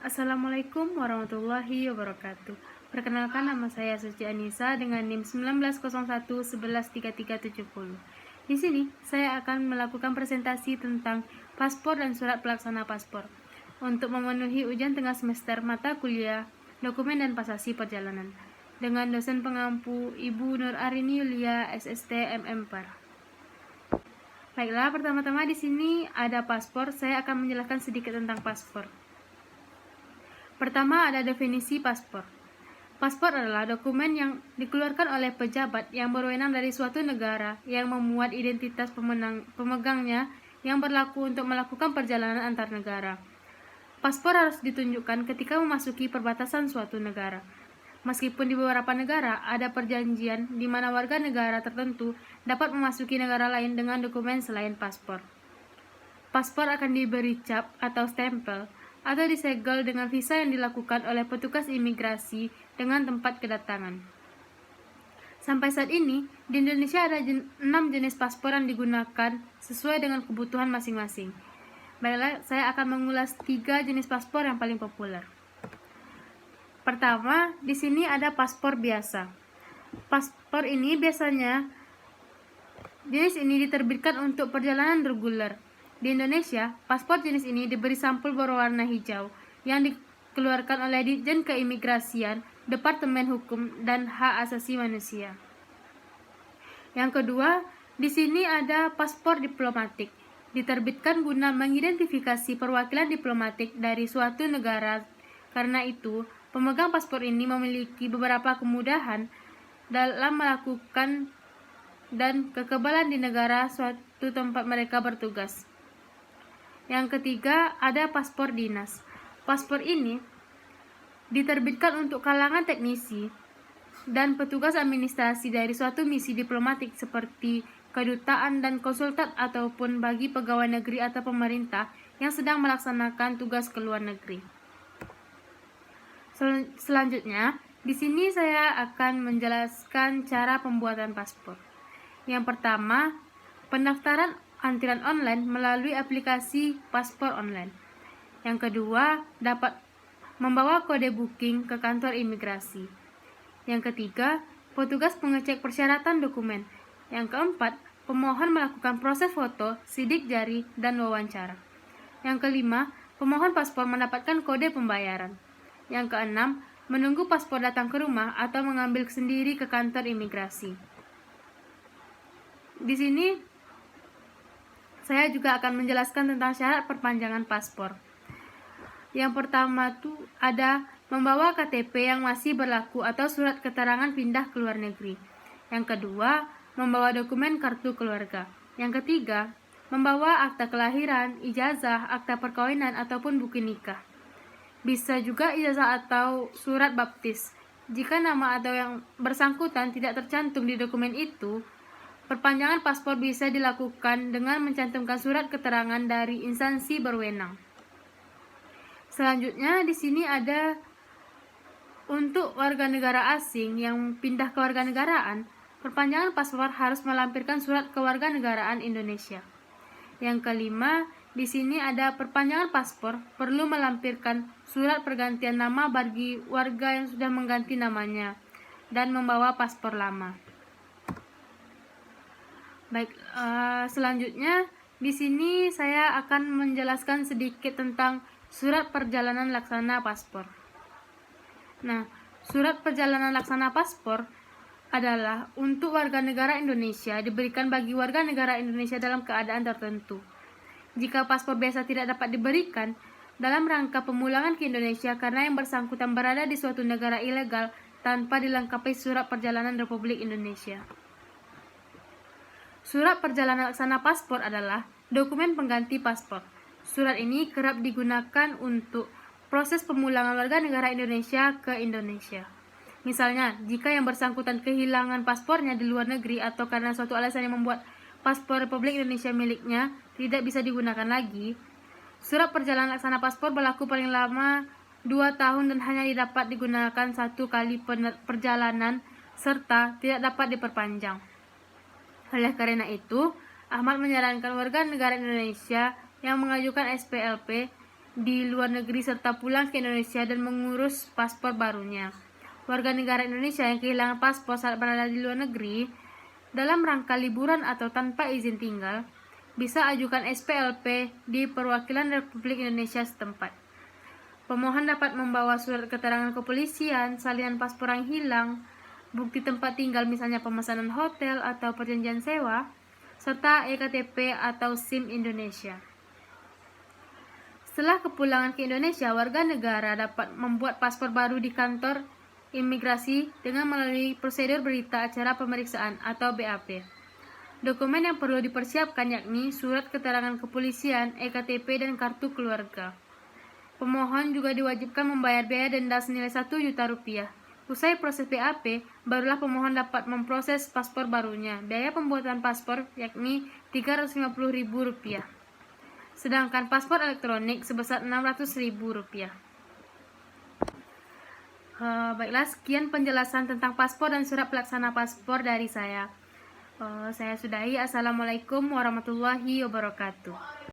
Assalamualaikum warahmatullahi wabarakatuh. Perkenalkan, nama saya Suci Anissa dengan NIM 1901113370. Di sini saya akan melakukan presentasi tentang paspor dan surat pelaksana paspor untuk memenuhi ujian tengah semester mata kuliah dokumen dan pasasi perjalanan dengan dosen pengampu Ibu Nur Arini Yulia SST MM.Par. Baiklah, pertama-tama di sini ada paspor. Saya akan menjelaskan sedikit tentang paspor. Pertama, ada definisi paspor. Paspor adalah dokumen yang dikeluarkan oleh pejabat yang berwenang dari suatu negara yang memuat identitas pemegangnya yang berlaku untuk melakukan perjalanan antar negara. Paspor harus ditunjukkan ketika memasuki perbatasan suatu negara. Meskipun di beberapa negara ada perjanjian di mana warga negara tertentu dapat memasuki negara lain dengan dokumen selain paspor. Paspor akan diberi cap atau stempel atau disegel dengan visa yang dilakukan oleh petugas imigrasi dengan tempat kedatangan. Sampai saat ini, di Indonesia ada 6 jenis paspor yang digunakan sesuai dengan kebutuhan masing-masing. Baiklah, saya akan mengulas 3 jenis paspor yang paling populer. Pertama, di sini ada paspor biasa. Paspor ini biasanya jenis ini diterbitkan untuk perjalanan reguler. Di Indonesia, paspor jenis ini diberi sampul berwarna hijau yang dikeluarkan oleh Ditjen Keimigrasian, Departemen Hukum dan Hak Asasi Manusia. Yang kedua, di sini ada paspor diplomatik. Diterbitkan guna mengidentifikasi perwakilan diplomatik dari suatu negara. Karena itu, pemegang paspor ini memiliki beberapa kemudahan dalam melakukan dan kekebalan di negara suatu tempat mereka bertugas. Yang ketiga, ada paspor dinas. Paspor ini diterbitkan untuk kalangan teknisi dan petugas administrasi dari suatu misi diplomatik seperti kedutaan dan konsulat ataupun bagi pegawai negeri atau pemerintah yang sedang melaksanakan tugas ke luar negeri. Selanjutnya, di sini saya akan menjelaskan cara pembuatan paspor. Yang pertama, pendaftaran antrian online melalui aplikasi paspor online. Yang kedua, dapat membawa kode booking ke kantor imigrasi. Yang ketiga, petugas pengecek persyaratan dokumen. Yang keempat, pemohon melakukan proses foto, sidik jari, dan wawancara. Yang kelima, pemohon paspor mendapatkan kode pembayaran. Yang keenam, menunggu paspor datang ke rumah atau mengambil sendiri ke kantor imigrasi. Di sini saya juga akan menjelaskan tentang syarat perpanjangan paspor. Yang pertama tuh ada membawa KTP yang masih berlaku atau surat keterangan pindah ke luar negeri. Yang kedua, membawa dokumen kartu keluarga. Yang ketiga, membawa akta kelahiran, ijazah, akta perkawinan ataupun buku nikah. Bisa juga ijazah atau surat baptis. Jika nama atau yang bersangkutan tidak tercantum di dokumen itu, perpanjangan paspor bisa dilakukan dengan mencantumkan surat keterangan dari instansi berwenang. Selanjutnya, di sini ada untuk warga negara asing yang pindah ke warga negaraan, perpanjangan paspor harus melampirkan surat kewarganegaraan Indonesia. Yang kelima, di sini ada perpanjangan paspor perlu melampirkan surat pergantian nama bagi warga yang sudah mengganti namanya dan membawa paspor lama. Baik, selanjutnya di sini saya akan menjelaskan sedikit tentang surat perjalanan laksana paspor. Nah, surat perjalanan laksana paspor adalah untuk warga negara Indonesia diberikan bagi warga negara Indonesia dalam keadaan tertentu. Jika paspor biasa tidak dapat diberikan dalam rangka pemulangan ke Indonesia karena yang bersangkutan berada di suatu negara ilegal tanpa dilengkapi surat perjalanan Republik Indonesia. Surat perjalanan laksana paspor adalah dokumen pengganti paspor. Surat ini kerap digunakan untuk proses pemulangan warga negara Indonesia ke Indonesia. Misalnya, jika yang bersangkutan kehilangan paspornya di luar negeri atau karena suatu alasan yang membuat paspor Republik Indonesia miliknya tidak bisa digunakan lagi, surat perjalanan laksana paspor berlaku paling lama 2 tahun dan hanya dapat digunakan 1 kali perjalanan serta tidak dapat diperpanjang. Oleh karena itu, Ahmad menyarankan warga negara Indonesia yang mengajukan SPLP di luar negeri serta pulang ke Indonesia dan mengurus paspor barunya. Warga negara Indonesia yang kehilangan paspor saat berada di luar negeri dalam rangka liburan atau tanpa izin tinggal bisa ajukan SPLP di perwakilan Republik Indonesia setempat. Pemohon dapat membawa surat keterangan kepolisian, salinan paspor yang hilang, bukti tempat tinggal misalnya pemesanan hotel atau perjanjian sewa, serta EKTP atau SIM Indonesia. Setelah kepulangan ke Indonesia, warga negara dapat membuat paspor baru di kantor imigrasi dengan melalui prosedur berita acara pemeriksaan atau BAP. Dokumen yang perlu dipersiapkan yakni surat keterangan kepolisian, EKTP, dan kartu keluarga. Pemohon juga diwajibkan membayar biaya denda senilai 1 juta rupiah. Usai proses BAP, barulah pemohon dapat memproses paspor barunya. Biaya pembuatan paspor yakni Rp350.000. Sedangkan paspor elektronik sebesar Rp600.000. Baiklah, sekian penjelasan tentang paspor dan surat pelaksana paspor dari saya. Saya sudahi. Assalamualaikum warahmatullahi wabarakatuh.